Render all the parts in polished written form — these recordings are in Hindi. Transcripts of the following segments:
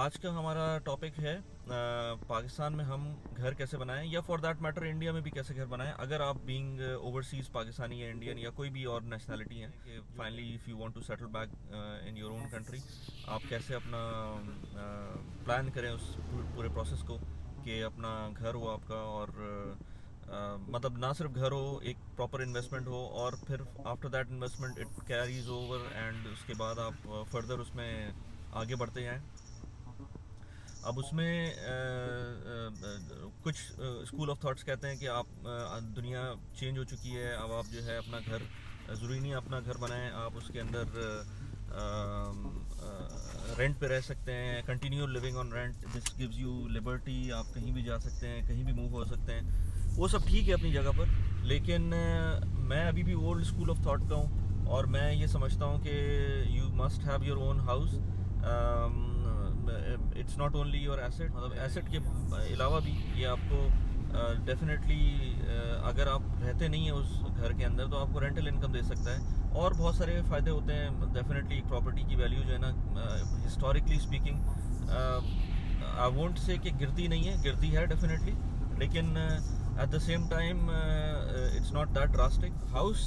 आज का हमारा टॉपिक है पाकिस्तान में हम घर कैसे बनाएं या फॉर दैट मैटर इंडिया में भी कैसे घर बनाएं अगर आप बीइंग ओवरसीज पाकिस्तानी या इंडियन या कोई भी और नेशनैलिटी है कि finally if you want to settle back in your own country, आप कैसे अपना प्लान करें उस पूरे प्रोसेस को कि अपना घर हो आपका और मतलब ना सिर्फ घर हो, एक प्रॉपर इन्वेस्टमेंट हो और फिर after that investment it carries over and उसके बाद आप फर्दर उसमें आगे बढ़ते जाएं। अब उसमें कुछ स्कूल ऑफ थॉट्स कहते हैं कि आप दुनिया चेंज हो चुकी है, अब आप जो है अपना घर ज़रूरी नहीं अपना घर बनाएं, आप उसके अंदर रेंट पे रह सकते हैं, continue living on rent, this gives you liberty, आप कहीं भी जा सकते हैं, कहीं भी मूव हो सकते हैं। वो सब ठीक है अपनी जगह पर, लेकिन मैं अभी भी ओल्ड स्कूल ऑफ थॉट का हूँ और मैं ये समझता हूँ कि you must have your own house. It's not only your asset, मतलब एसेट के अलावा भी ये आपको डेफिनेटली अगर आप रहते नहीं हैं उस घर के अंदर तो आपको रेंटल इनकम दे सकता है और बहुत सारे फ़ायदे होते हैं। डेफिनेटली प्रॉपर्टी की वैल्यू जो है ना, historically speaking, I won't say कि गिरती नहीं है, गिरती है डेफिनेटली, लेकिन at the same time it's not that drastic. House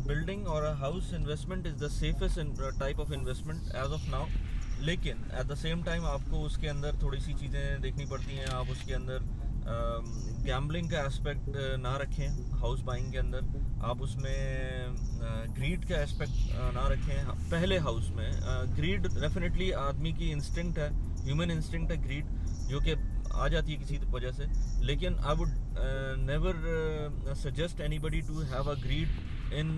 building or a house investment is the safest type of investment as of now, लेकिन at the same time आपको उसके अंदर थोड़ी सी चीज़ें देखनी पड़ती हैं। आप उसके अंदर गैम्बलिंग का एस्पेक्ट ना रखें हाउस बाइंग के अंदर, आप उसमें ग्रीड का एस्पेक्ट ना रखें पहले हाउस में। ग्रीड डेफिनेटली आदमी की इंस्टिंक्ट है, ह्यूमन इंस्टिंक्ट है ग्रीड, जो कि आ जाती है किसी वजह से, लेकिन I would never suggest anybody to have a greed in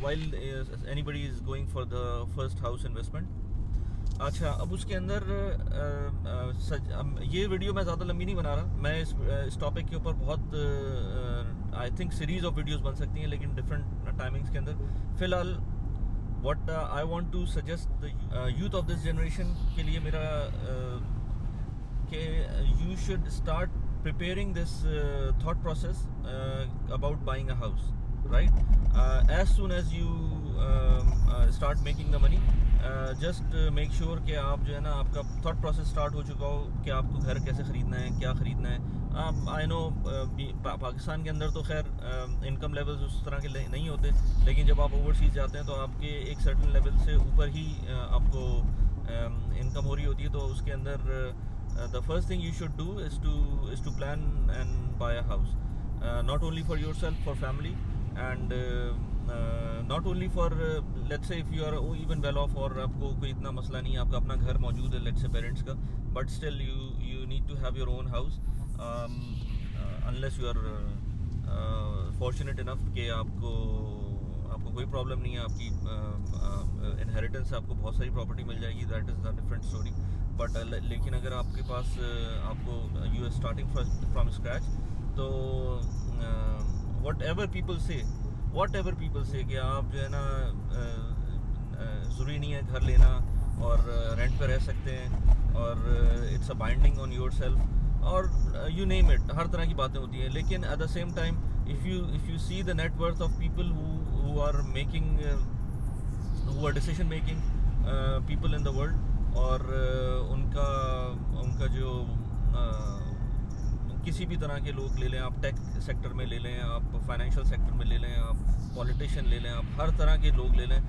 while anybody is going for the first house investment. अच्छा, अब उसके अंदर ये वीडियो मैं ज़्यादा लंबी नहीं बना रहा, मैं इस टॉपिक के ऊपर बहुत I think series of videos बन सकती हैं, लेकिन डिफरेंट टाइमिंग्स के अंदर। फ़िलहाल what I want to suggest the youth of this generation के लिए मेरा कि you should start preparing this thought process about buying a house, right? As soon as you start making the money, just make sure कि आप जो है ना, आपका thought process start हो चुका हो कि आपको घर कैसे ख़रीदना है, क्या ख़रीदना है। आई नो पाकिस्तान के अंदर तो खैर इनकम लेवल्स उस तरह के नहीं होते, लेकिन जब आप ओवरसीज़ जाते हैं तो आपके एक सर्टन लेवल से ऊपर ही आपको इनकम हो रही होती है, तो उसके अंदर the first thing you should do is to plan and buy a house, not only for yourself, for family, and not only for let's say if you are even well off और आपको कोई इतना मसला नहीं है, आपका अपना घर मौजूद है let's say पेरेंट्स का, but still you need to have your own house, unless you are fortunate enough कि आपको कोई प्रॉब्लम नहीं है, आपकी इनहेरिटेंस से आपको बहुत सारी प्रॉपर्टी मिल जाएगी, that is the different story. But लेकिन अगर आपके पास आपको you are starting from scratch, तो वट एवर पीपल से कि आप जो है ना ज़रूरी नहीं है घर लेना और रेंट पे रह सकते हैं और it's a binding on your self और यू नेम इट, हर तरह की बातें होती हैं। लेकिन at the same time if you see the net worth of people who are making who are decision making people in the world, और उनका जो किसी भी तरह के लोग ले लें, आप टेक सेक्टर में ले लें, आप फाइनेंशियल सेक्टर में ले लें, आप पॉलिटिशियन ले लें, आप हर तरह के लोग ले लें,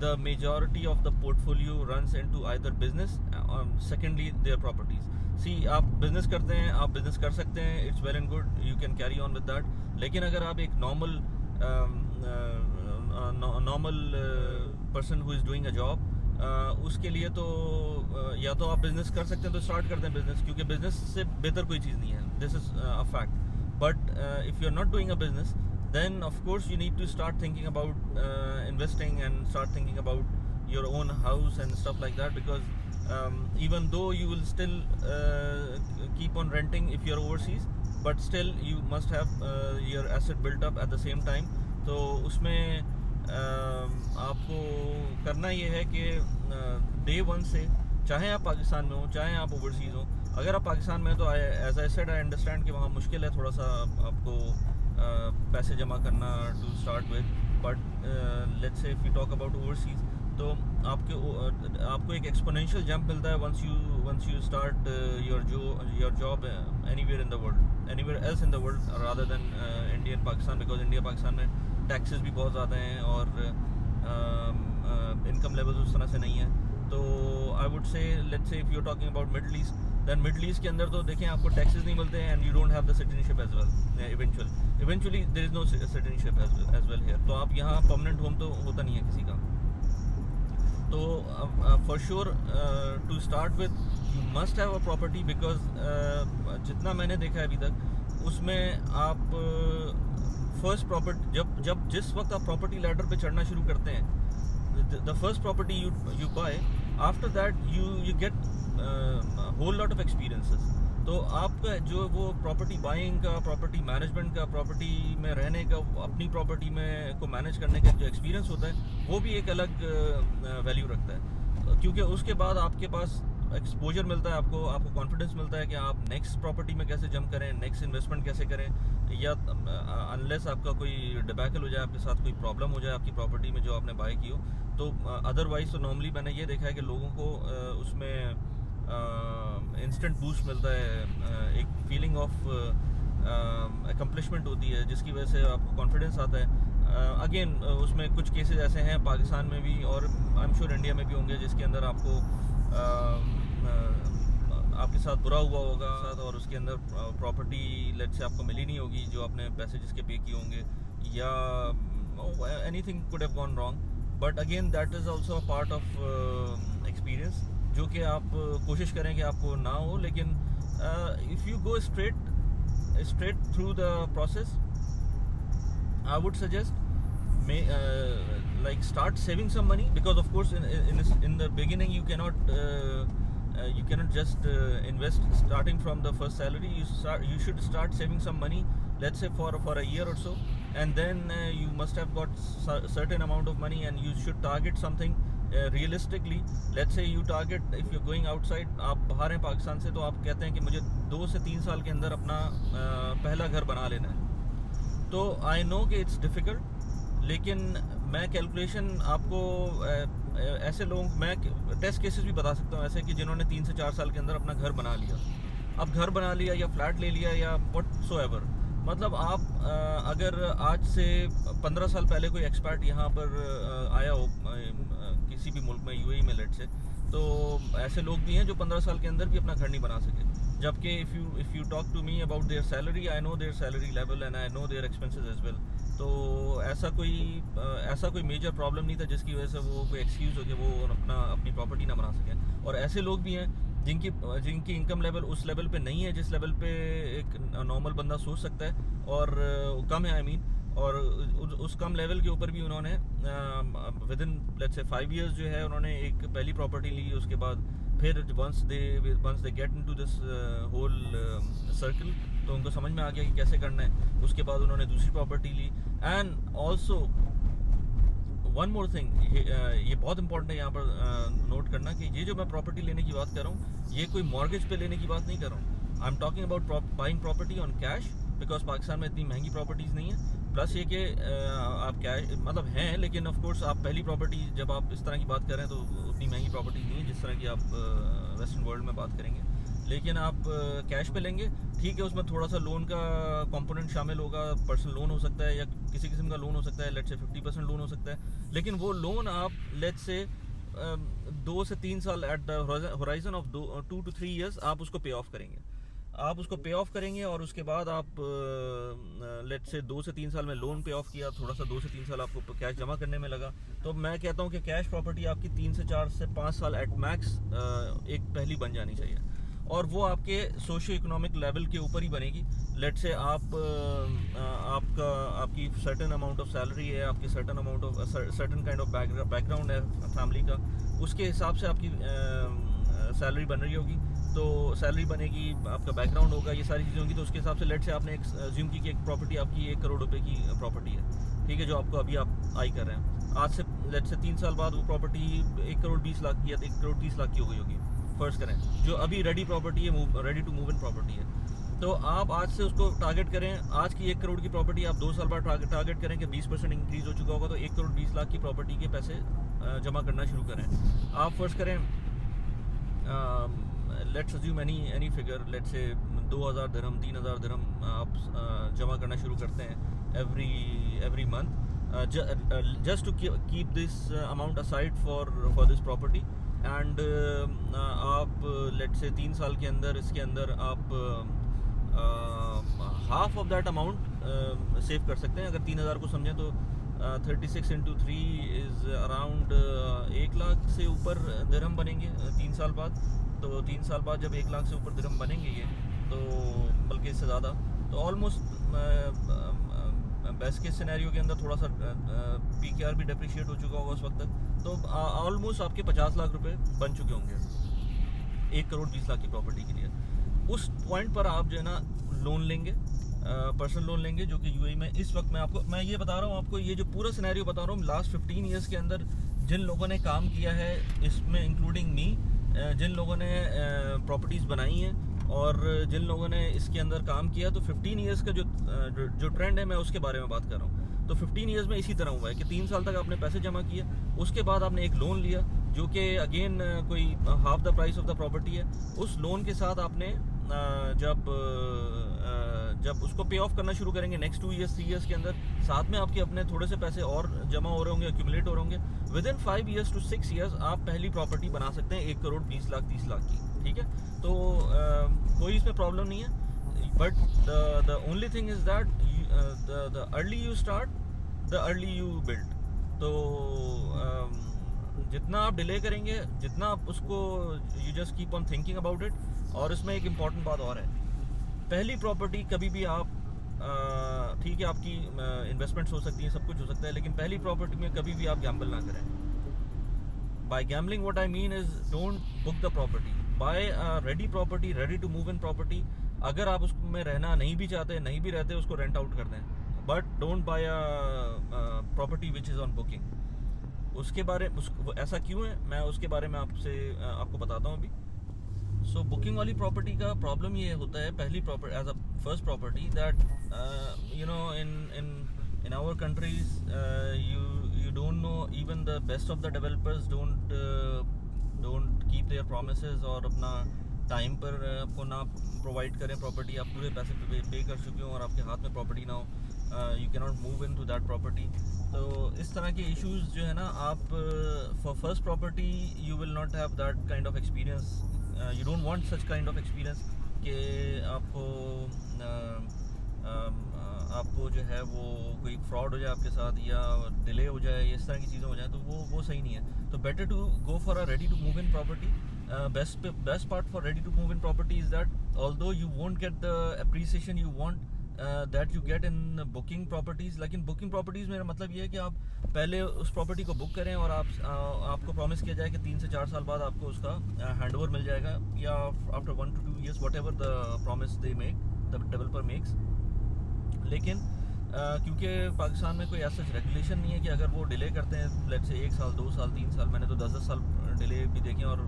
the majority of the portfolio runs into either business, secondly their properties. See, आप बिजनेस करते हैं, आप बिजनेस कर सकते हैं, it's well and good, you can carry on with that, लेकिन अगर आप एक normal person who is doing a job, उसके लिए तो या तो आप बिजनेस कर सकते हैं तो स्टार्ट करते हैं बिजनेस, क्योंकि बिजनेस से बेहतर कोई चीज़ नहीं है, this is a fact. But if you are not doing a business, then of course you need to start thinking about investing and start thinking about your own house and stuff like that, because even though you will still keep on renting if you're overseas, but still you must have your asset built up at the same time. तो उसमें आपको करना ये है कि day one से, चाहे आप पाकिस्तान में हो चाहे आप ओवरसीज़ हो, अगर आप पाकिस्तान में हो तो as I said I understand कि वहाँ मुश्किल है थोड़ा सा आपको पैसे जमा करना to start with, but let's say if you talk about overseas, तो आपको एक एक्सपोनेंशियल जंप मिलता है once you start your job anywhere in the world, anywhere else in the world rather than India and Pakistan, because India Pakistan में टैक्सेस भी बहुत ज़्यादा हैं और इनकम लेवल्स उस तरह से नहीं है. तो I would say let's say if you are talking about Middle East, then Middle East के अंदर तो देखें आपको टैक्सेस नहीं मिलते हैं and you don't have the citizenship as well. Eventually there is no citizenship as well here. तो आप यहाँ परमानेंट होम तो होता नहीं है किसी का. तो for sure to start with you must have a property, because जितना मैंने देखा है अभी तक उसमें आप फर्स्ट प्रॉपर्टी जिस वक्त आप प्रॉपर्टी लैडर पे चढ़ना शुरू करते हैं, the first property you buy, after that you get whole lot of experiences. तो आपका जो वो प्रॉपर्टी बाइंग का, प्रॉपर्टी मैनेजमेंट का, प्रॉपर्टी में रहने का, अपनी प्रॉपर्टी में को मैनेज करने का जो एक्सपीरियंस होता है वो भी एक अलग वैल्यू रखता है, क्योंकि उसके बाद आपके पास एक्सपोजर मिलता है, आपको कॉन्फिडेंस मिलता है कि आप नेक्स्ट प्रॉपर्टी में कैसे जंप करें, नेक्स्ट इन्वेस्टमेंट कैसे करें, या अनलेस आपका कोई डिबैकल हो जाए, आपके साथ कोई प्रॉब्लम हो जाए आपकी प्रॉपर्टी में जो आपने बाय की हो. तो अदरवाइज तो नॉर्मली मैंने ये देखा है कि लोगों को उसमें इंस्टेंट बूस्ट मिलता है, एक फीलिंग ऑफ अकम्पलिशमेंट होती है जिसकी वजह से आपको कॉन्फिडेंस आता है. अगेन उसमें कुछ केसेस ऐसे हैं पाकिस्तान में भी और आई एम श्योर इंडिया में भी होंगे जिसके अंदर आपको आपके साथ बुरा हुआ होगा और उसके अंदर प्रॉपर्टी लेट से आपको मिली नहीं होगी जो आपने पैसे जिसके पे किए होंगे, या anything could have gone wrong. But again that is also a part of experience जो कि आप कोशिश करें कि आपको ना हो. लेकिन if you go straight through the process, I would suggest like start saving some money, because of course in the beginning you cannot just invest starting from the first salary. You should start saving some money, let's say for a year or so, and then you must have got certain amount of money and you should target something realistically. Let's say you target, if you're going outside, आप बाहर हैं पाकिस्तान से, तो आप कहते हैं कि मुझे 2 से 3 साल के अंदर अपना पहला घर बना लेना है. तो आई नो कि इट्स डिफ़िकल्ट, लेकिन मैं कैलकुलेशन आपको ऐसे लोग, मैं टेस्ट केसेस भी बता सकता हूँ ऐसे कि जिन्होंने 3 से 4 साल के अंदर अपना घर बना लिया. अब घर बना लिया या फ्लैट ले लिया या व्हाटसोएवर, मतलब आप अगर आज से 15 साल पहले कोई एक्सपर्ट यहाँ पर आया हो किसी भी मुल्क में, यूएई में लेट से, तो ऐसे लोग भी हैं जो 15 साल के अंदर भी अपना घर नहीं बना सके. जबकि if you talk to me about their salary, I know their salary level and I know their expenses as well. तो ऐसा कोई मेजर प्रॉब्लम नहीं था जिसकी वजह से वो कोई एक्सक्यूज़ हो कि वो अपनी प्रॉपर्टी ना बना सकें. और ऐसे लोग भी हैं जिनकी इनकम लेवल उस लेवल पे नहीं है जिस लेवल पे एक नॉर्मल बंदा सोच सकता है, और कम है आई मीन. और उस कम लेवल के ऊपर भी उन्होंने with in let's say 5 years जो है उन्होंने एक पहली प्रॉपर्टी ली. उसके बाद फिर once they get into this whole circle, तो उनको समझ में आ गया कि कैसे करना है. उसके बाद उन्होंने दूसरी प्रॉपर्टी ली. And also one more thing, ये बहुत इंपॉर्टेंट है यहाँ पर नोट करना कि ये जो मैं प्रॉपर्टी लेने की बात कर रहा हूँ, ये कोई मॉर्गेज पे लेने की बात नहीं कर रहा हूँ. I am talking about buying property on cash, because Pakistan में इतनी महंगी प्रॉपर्टीज़ नहीं है. प्लस ये कि आप कैश मतलब हैं, लेकिन ऑफ कोर्स आप पहली प्रॉपर्टी जब आप इस तरह की बात कर रहे हैं तो उतनी महंगी प्रॉपर्टी नहीं है जिस तरह की आप वेस्टर्न वर्ल्ड में बात करेंगे. लेकिन आप कैश पे लेंगे, ठीक है, उसमें थोड़ा सा लोन का कंपोनेंट शामिल होगा. पर्सनल लोन हो सकता है या किसी किस्म का लोन हो सकता है, लेट्स से 50% लोन हो सकता है. लेकिन वो लोन आप लेट्स से 2 से 3 साल at the horizon of 2 to 3 years आप उसको पे ऑफ करेंगे. आप उसको पे ऑफ करेंगे और उसके बाद आप लेट्स से 2 से 3 साल में लोन पे ऑफ किया, थोड़ा सा 2 से 3 साल आपको कैश जमा करने में लगा. तो मैं कहता हूँ कि कैश प्रॉपर्टी आपकी 3 से 4 से 5 साल एट मैक्स एक पहली बन जानी चाहिए. और वो आपके सोशियो इकोनॉमिक लेवल के ऊपर ही बनेगी. लेट्स से आपकी सर्टेन अमाउंट ऑफ सैलरी है, आपकी certain amount of certain kind of background है फैमिली का, उसके हिसाब से आपकी सैलरी बन रही होगी. तो सैलरी बनेगी, आपका बैकग्राउंड होगा, ये सारी चीज़ें होंगी. तो उसके हिसाब से लेट से आपने एक ज्यूम की कि एक प्रॉपर्टी आपकी 1 करोड़ रुपए की प्रॉपर्टी है, ठीक है, जो आपको अभी आप आई कर रहे हैं. आज से लेट से 3 साल बाद वो प्रॉपर्टी 1 करोड़ 20 लाख की या 1 करोड़ 30 लाख की हो गई होगी, फर्स्ट करें, जो अभी रेडी प्रॉपर्टी है, ready to move in property है. तो आप आज से उसको टारगेट करें. आज की 1 करोड़ की प्रॉपर्टी आप 2 साल बाद टारगेट करें कि 20% इंक्रीज़ हो चुका होगा, तो 1 करोड़ 20 लाख की प्रॉपर्टी के पैसे जमा करना शुरू करें। आप फर्स्ट करें, let's assume any figure, let's say 2000 दिरहम 3000 दिरहम आप जमा करना शुरू करते हैं every month, just to keep this amount aside for this property, and आप let's say 3 साल के अंदर इसके अंदर आप half of that amount save कर सकते हैं। अगर 3000 को समझें तो 36 into 3 इज़ अराउंड 1 लाख से ऊपर दिरहम बनेंगे 3 साल बाद। तो 3 साल बाद जब 1 लाख से ऊपर दिरहम बनेंगे ये, तो बल्कि इससे ज़्यादा, तो ऑलमोस्ट बेस्ट केस सिनेरियो के अंदर थोड़ा सा PKR भी डेप्रिशिएट हो चुका होगा उस वक्त तक, तो ऑलमोस्ट आपके 50 लाख रुपए बन चुके होंगे 1 करोड़ 20 लाख की प्रॉपर्टी के लिए। उस पॉइंट पर आप जो है ना लोन लेंगे, पर्सनल लोन लेंगे, जो कि UAE में इस वक्त मैं ये बता रहा हूँ आपको, ये जो पूरा सिनेरियो बता रहा हूँ लास्ट 15 ईयर्स के अंदर जिन लोगों ने काम किया है, इसमें इंक्लूडिंग मी, जिन लोगों ने प्रॉपर्टीज़ बनाई हैं और जिन लोगों ने इसके अंदर काम किया, तो 15 ईयर्स का जो ट्रेंड है मैं उसके बारे में बात कर रहा हूँ। तो 15 ईयर्स में इसी तरह हुआ है कि 3 साल तक आपने पैसे जमा किए, उसके बाद आपने एक लोन लिया जो कि अगेन कोई half the price of the property है। उस लोन के साथ आपने जब उसको पे ऑफ करना शुरू करेंगे नेक्स्ट 2 ईयर्स 3 ईयर्स के अंदर, साथ में आपके अपने थोड़े से पैसे और जमा हो रहे होंगे, एक्यूमुलेट हो रहे होंगे, within 5 years to 6 years आप पहली प्रॉपर्टी बना सकते हैं 1 करोड़ 20 लाख 30 लाख की, ठीक है। तो कोई इसमें प्रॉब्लम नहीं है, but the only thing is that the early you start the early you build. तो जितना आप डिले करेंगे, जितना आप उसको you just keep on thinking about it. और इसमें एक इम्पॉर्टेंट बात और है, पहली प्रॉपर्टी कभी भी आप ठीक है आपकी इन्वेस्टमेंट्स हो सकती हैं, सब कुछ हो सकता है, लेकिन पहली प्रॉपर्टी में कभी भी आप गैम्बल ना करें। By gambling what I mean is don't book the property, buy ready property, ready to move in property. अगर आप उसमें रहना नहीं भी चाहते, नहीं भी रहते, उसको रेंट आउट कर दें, but don't buy a property which is on booking. उसके बारे ऐसा क्यों है, मैं उसके बारे में आपको बताता हूँ अभी। सो बुकिंग वाली प्रॉपर्टी का प्रॉब्लम ये होता है, पहली property as a first property, that you know in our countries you don't know, even the best of the developers don't keep their promises और अपना टाइम पर आपको ना प्रोवाइड करें प्रॉपर्टी। आप पूरे पैसे पे कर चुके हो और आपके हाथ में प्रॉपर्टी ना हो, you can not move in to that property. तो इस तरह के इश्यूज जो है ना, आप for first property you will not have that kind of experience, you don't want such kind of experience कि आपको जो है वो कोई फ्रॉड हो जाए आपके साथ या डिले हो जाए, इस तरह की चीज़ें हो जाए, तो वो सही नहीं है। तो better to go for a ready to move in property. Best part for ready to move in property is that although you won't get the appreciation you want that you get in booking properties. लेकिन बुकिंग प्रॉपर्टीज़ मेरा मतलब ये है कि आप पहले उस प्रॉपर्टी को बुक करें और आपको प्रॉमिस किया जाए कि 3 से 4 साल बाद आपको उसका हैंडओवर मिल जाएगा, या after 1 to 2 years, what ever the promise they make, the developer makes. लेकिन क्योंकि पाकिस्तान में कोई ऐसा रेगुलेशन नहीं है कि अगर वो डिले करते हैं, लेट्स से 1 साल 2 साल 3 साल, मैंने तो 10-10 साल डिले भी देखे और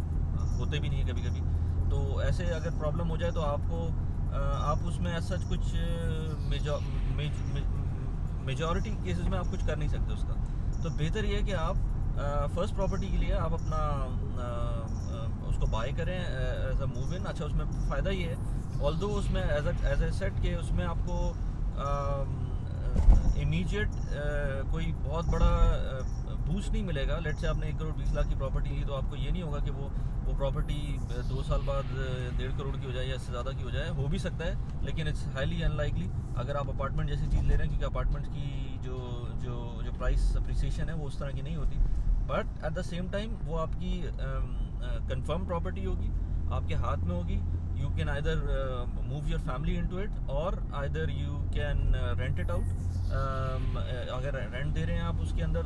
होते भी नहीं है कभी कभी। तो ऐसे अगर प्रॉब्लम हो जाए तो आप उसमें ऐसा कुछ मेजॉरिटी केसेस में आप कुछ कर नहीं सकते उसका। तो बेहतर ये है कि आप फर्स्ट प्रॉपर्टी के लिए आप अपना उसको बाय करें एज अ मूव इन। अच्छा, उसमें फ़ायदा ये है, ऑल्दो उसमें एज ए सेट के उसमें आपको इमीडिएट कोई बहुत बड़ा बूस्ट नहीं मिलेगा। लेट से आपने 1 करोड़ 20 लाख की प्रॉपर्टी ली, तो आपको ये नहीं होगा कि वो प्रॉपर्टी 2 साल बाद 1.5 करोड़ की हो जाए या इससे ज़्यादा की हो जाए। हो भी सकता है, लेकिन इट्स हाईली अनलाइकली अगर आप अपार्टमेंट जैसी चीज़ ले रहे हैं, क्योंकि अपार्टमेंट की जो प्राइस अप्रिसिएशन है वो उस तरह की नहीं होती। But at the same time वो आपकी कंफर्म प्रॉपर्टी होगी, आपके हाथ में होगी। You can either move your family into it or either you can rent it out. अगर रेंट दे रहे हैं आप उसके अंदर,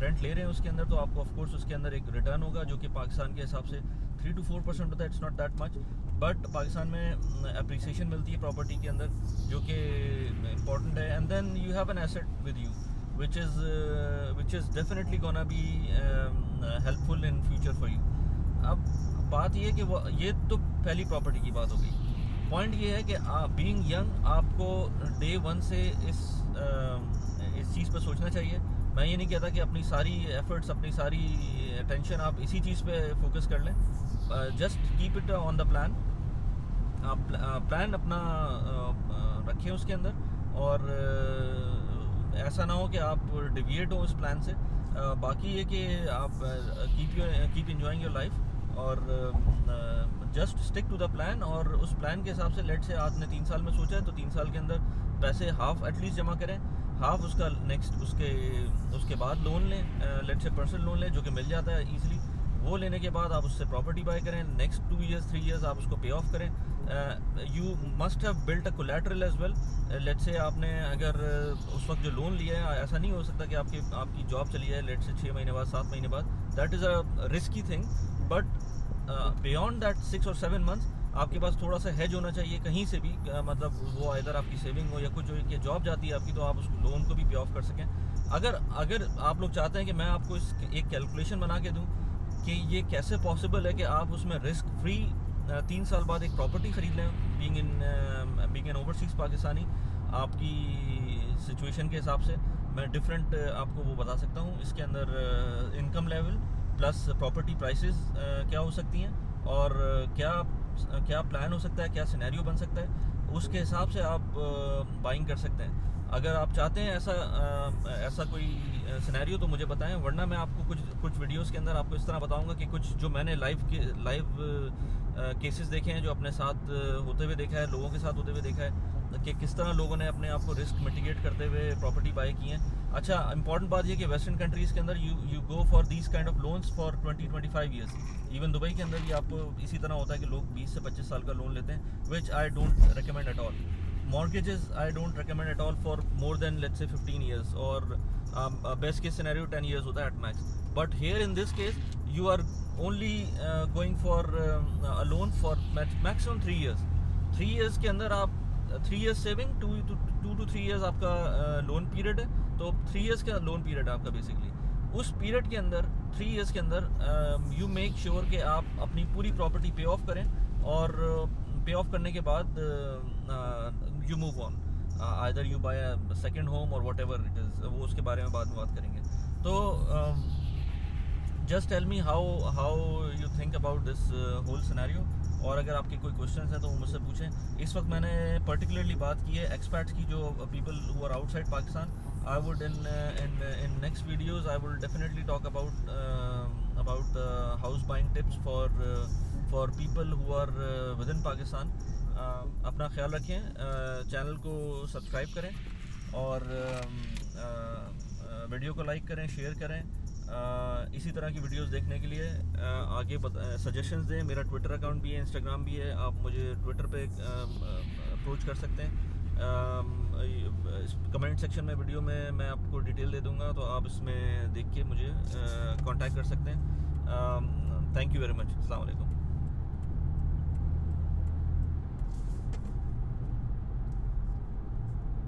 रेंट ले रहे हैं उसके अंदर, तो आपको ऑफ कोर्स उसके अंदर एक रिटर्न होगा जो कि पाकिस्तान के हिसाब से 3 to 4% होता है। It's not that much, but Pakistan में अप्रिसिएशन मिलती है प्रॉपर्टी के अंदर जो कि इम्पॉर्टेंट है। And then you have an asset with you which is definitely gonna be helpful in future for you. अब बात ये है कि ये तो पहली प्रॉपर्टी की बात हो गई। पॉइंट ये है कि बीइंग यंग आपको डे 1 से इस चीज़ पर सोचना चाहिए। मैं ये नहीं कहता कि अपनी सारी एफर्ट्स, अपनी सारी अटेंशन आप इसी चीज़ पे फोकस कर लें. Just keep it on the plan. आप प्लान अपना रखें उसके अंदर, और ऐसा ना हो कि आप डिविएट हो उस प्लान से. बाकी ये कि आप कीप एंजॉइंग योर लाइफ, और just stick to the plan. और उस प्लान के हिसाब से लेट से आपने 3 साल में सोचा है तो 3 साल के अंदर पैसे हाफ एटलीस्ट जमा करें, हाफ उसका नेक्स्ट उसके बाद लोन लें, लेट से पर्सनल लोन लें जो कि मिल जाता है ईजिली. वो लेने के बाद आप उससे प्रॉपर्टी बाय करें. नेक्स्ट 2 ईयर्स 3 ईयर्स आप उसको पे ऑफ करें. You must have built a collateral as well. Let say आपने अगर उस वक्त जो लोन लिया है, ऐसा नहीं हो सकता कि आपकी जॉब चली जाए लेट से 6 महीने बाद, 7 महीने बाद. That is a risky thing. But beyond that 6 और 7 मंथ्स आपके पास थोड़ा सा हेज होना चाहिए कहीं से भी. मतलब वो इधर आपकी सेविंग हो या कुछ जो कि जॉब जाती है आपकी, तो आप उस लोन को भी पे ऑफ कर सकें. अगर आप लोग चाहते हैं कि मैं आपको एक कैलकुलेशन बना के दूं कि ये कैसे पॉसिबल है कि आप उसमें रिस्क फ्री 3 साल बाद एक प्रॉपर्टी खरीद लें, बीइंग इन ओवरसीज़ पाकिस्तानी, आपकी सिचुएशन के हिसाब से मैं डिफरेंट आपको वो बता सकता हूँ. इसके अंदर income level plus property prices क्या हो सकती हैं, और क्या प्लान हो सकता है, क्या सिनेरियो बन सकता है, उसके हिसाब से आप बाइंग कर सकते हैं. अगर आप चाहते हैं ऐसा कोई सिनेरियो तो मुझे बताएं, वरना मैं आपको कुछ वीडियोस के अंदर आपको इस तरह बताऊंगा कि कुछ जो मैंने लाइव केसेस देखे हैं, जो अपने साथ होते हुए देखा है, लोगों के साथ होते हुए देखा है कि किस तरह लोगों ने अपने आप को रिस्क मिटिगेट करते हुए प्रॉपर्टी बाय की है. अच्छा, इंपॉर्टेंट बात ये कि वेस्टर्न कंट्रीज़ के अंदर you go for these kind of loans for 20-25 years. Even Dubai के अंदर भी आपको इसी तरह होता है कि लोग 20 से 25 साल का लोन लेते हैं, which I don't recommend at all. Mortgages I don't recommend at all for more than let's say 15 years, or best case scenario 10 years होता है at max. But here in this case you are only going for a loan for maximum 3 years. 3 years के अंदर आप 3 years saving, 2 to 3 years आपका लोन पीरियड है. तो 3 years का लोन पीरियड है आपका बेसिकली. उस पीरियड के अंदर 3 years के अंदर यू मेक श्योर कि आप अपनी पूरी प्रॉपर्टी पे ऑफ करें, और पे ऑफ करने के बाद you move on. Either you buy a second home और वट एवर इट इज़, वो उसके बारे में बाद में बात करेंगे. तो just tell me how you think about this whole scenario. और अगर आपके कोई क्वेश्चंस हैं तो वो मुझसे पूछें. इस वक्त मैंने पर्टिकुलरली बात की है एक्सपर्ट्स की, जो people who are outside Pakistan. I would in next videos I will definitely talk about house buying tips for people who are within Pakistan. अपना ख्याल रखें, चैनल को सब्सक्राइब करें, और वीडियो को लाइक करें, शेयर करें. इसी तरह की वीडियोस देखने के लिए आगे सजेशंस दें. मेरा ट्विटर अकाउंट भी है, इंस्टाग्राम भी है. आप मुझे ट्विटर पे अप्रोच कर सकते हैं. कमेंट सेक्शन में वीडियो में मैं आपको डिटेल दे दूंगा, तो आप इसमें देख के मुझे कांटेक्ट कर सकते हैं. Thank you very much. अस्सलाम वालेकुम.